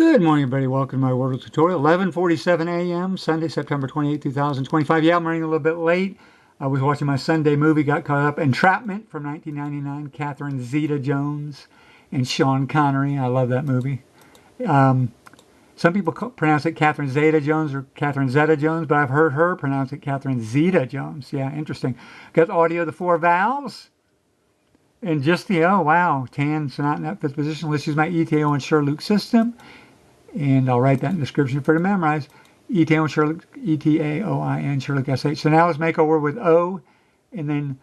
Good morning, everybody. Welcome to my Wordle tutorial. 11:47 a.m. Sunday, September 28, 2025. Yeah, I'm running a little bit late. I was watching my Sunday movie, got caught up. Entrapment from 1999. Catherine Zeta-Jones and Sean Connery. I love that movie. Some people pronounce it Catherine Zeta-Jones or Catherine Zeta-Jones, but I've heard her pronounce it Catherine Zeta-Jones. Yeah, interesting. Got the audio of the four vowels. And just the, oh, wow, tan, sonata in that fifth position. Let's use my ETAOIN SHRDLUC system. And I'll write that in the description for you to memorize. ETAOIN SHRDLUC, ETAOIN SHRDLUC SH. So now let's make our word with O and then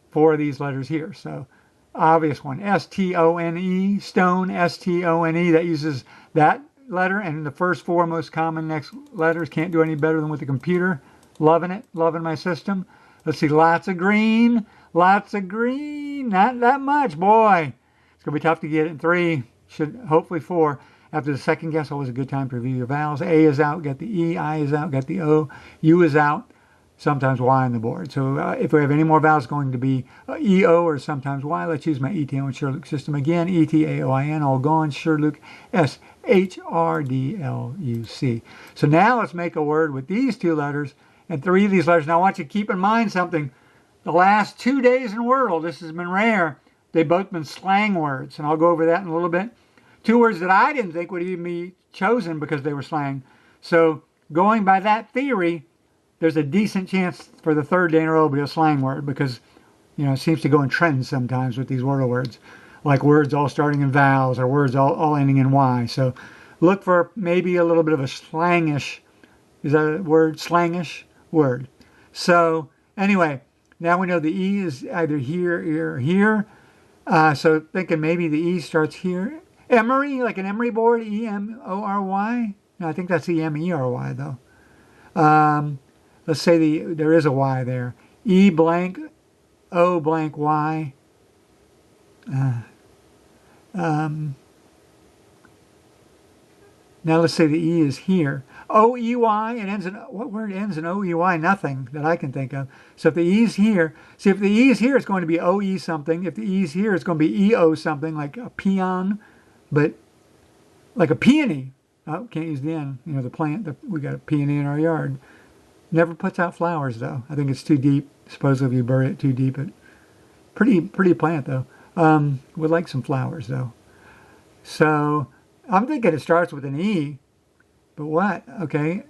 four of these letters here. So obvious one, S-T-O-N-E, stone, S-T-O-N-E. That uses that letter. And the first four most common next letters. Can't do any better than with the computer. Loving it. Loving my system. Let's see, lots of green. Lots of green. Not that much, boy. It's going to be tough to get it in three. Should hopefully four. After the second guess, always a good time to review your vowels. A is out, got the E. I is out, got the O. U is out, sometimes Y on the board. So if we have any more vowels going to be E, O, or sometimes Y, let's use my ETAOIN SHRDLUC system again. ETAOIN, all gone. SHRDLUC, SHRDLUC. So now let's make a word with these two letters and three of these letters. Now I want you to keep in mind something. The last 2 days in Wordle, this has been rare. They've both been slang words, and I'll go over that in a little bit. Two words that I didn't think would even be chosen because they were slang. So going by that theory, there's a decent chance for the third day in a row to be a slang word because, you know, it seems to go in trends sometimes with these Wordle words, like words all starting in vowels or words all ending in Y. So look for maybe a little bit of a slangish, is that a word? Slangish word. So anyway, now we know the E is either here or here. So thinking maybe the E starts here. Emery, like an emery board, E-M-O-R-Y. No, I think that's E-M-E-R-Y, though. Let's say there is a Y there. E blank, O blank Y. Now let's say the E is here. O-E-Y, it ends in, what word ends in O-E-Y? Nothing that I can think of. So if the E is here, see if the E is here, it's going to be O-E something. If the E is here, it's going to be E-O something, like a peon. But like a peony, oh, can't use the N, you know, the plant, we got a peony in our yard. Never puts out flowers, though. I think it's too deep. Supposedly if you bury it too deep, it pretty plant, though. Would like some flowers, though. So I'm thinking it starts with an E, but what? Okay.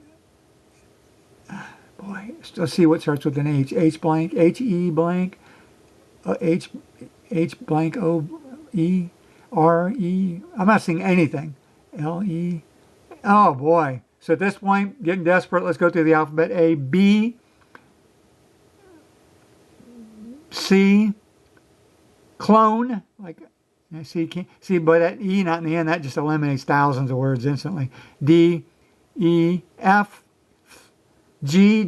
Boy, let's see what starts with an H. H blank, H-E blank, H blank, O-E. R-E, I'm not seeing anything. L-E, oh boy. So at this point, getting desperate, let's go through the alphabet. A, B, C, clone, like, see, but that E not in the end, that just eliminates thousands of words instantly. D, E, F, G,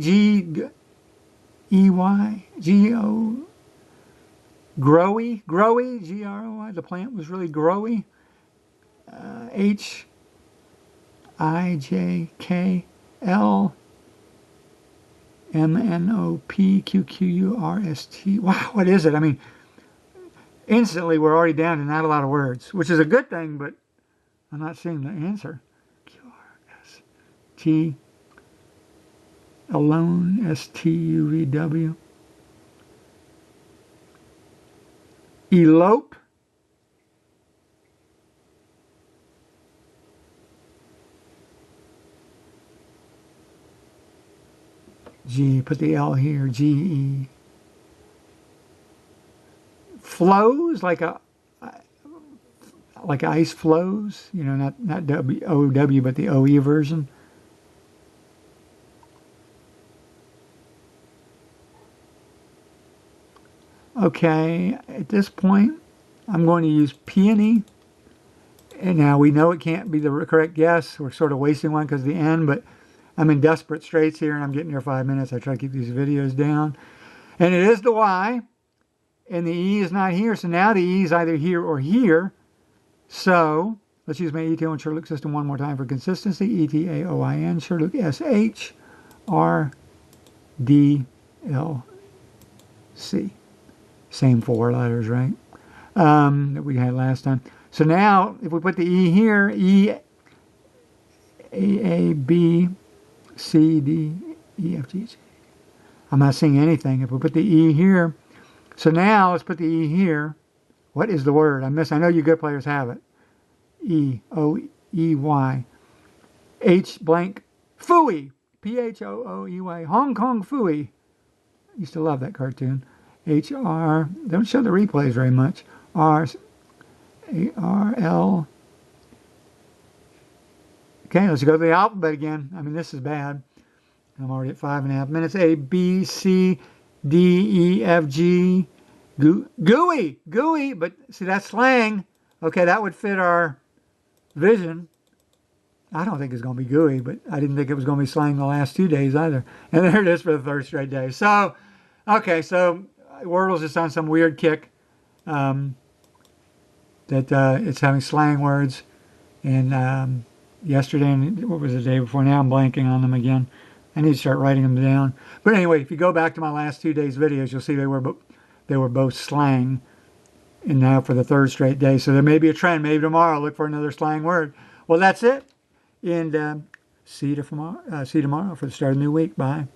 E, Y, G, O, growy, G-R-O-Y, the plant was really growy. H, I, J, K, L, M, N, O, P, Q, Q, U, R, S, T. Wow, what is it? I mean, instantly we're already down to not a lot of words, which is a good thing, but I'm not seeing the answer. Q, R, S, T, alone, S-T-U-V-W. Elope. G, put the L here, G-E. Flows, like ice flows, you know, not W-O-W, but the O-E version. Okay, at this point, I'm going to use peony. And now we know it can't be the correct guess. We're sort of wasting one because of the N, but I'm in desperate straits here, and I'm getting here 5 minutes. I try to keep these videos down. And it is the Y, and the E is not here. So now the E is either here or here. So let's use my ETAOIN SHRDLUC system one more time for consistency. ETAOIN SHRDLUC SHRDLC. Same four letters, right? That we had last time. So now, if we put the E here, E A, B, C, D, E, F, G, H. I'm not seeing anything. If we put the E here, so now let's put the E here. What is the word? I know you good players have it. E, O, E, Y. H blank, Phooey. P-H-O-O-E-Y. Hong Kong Phooey. Used to love that cartoon. H-R, don't show the replays very much. R, A-R-L. Okay, let's go to the alphabet again. I mean, this is bad. I'm already at 5.5 minutes. A, B, C, D, E, F, G. Gooey, but see, that's slang. Okay, that would fit our vision. I don't think it's going to be gooey, but I didn't think it was going to be slang the last 2 days either. And there it is for the third straight day. So, okay, so Wordle's just on some weird kick that it's having slang words. And yesterday, and what was the day before? Now I'm blanking on them again. I need to start writing them down. But anyway, if you go back to my last 2 days' videos, you'll see they were both slang. And now for the third straight day. So there may be a trend. Maybe tomorrow I'll look for another slang word. Well, that's it. And see you tomorrow for the start of the new week. Bye.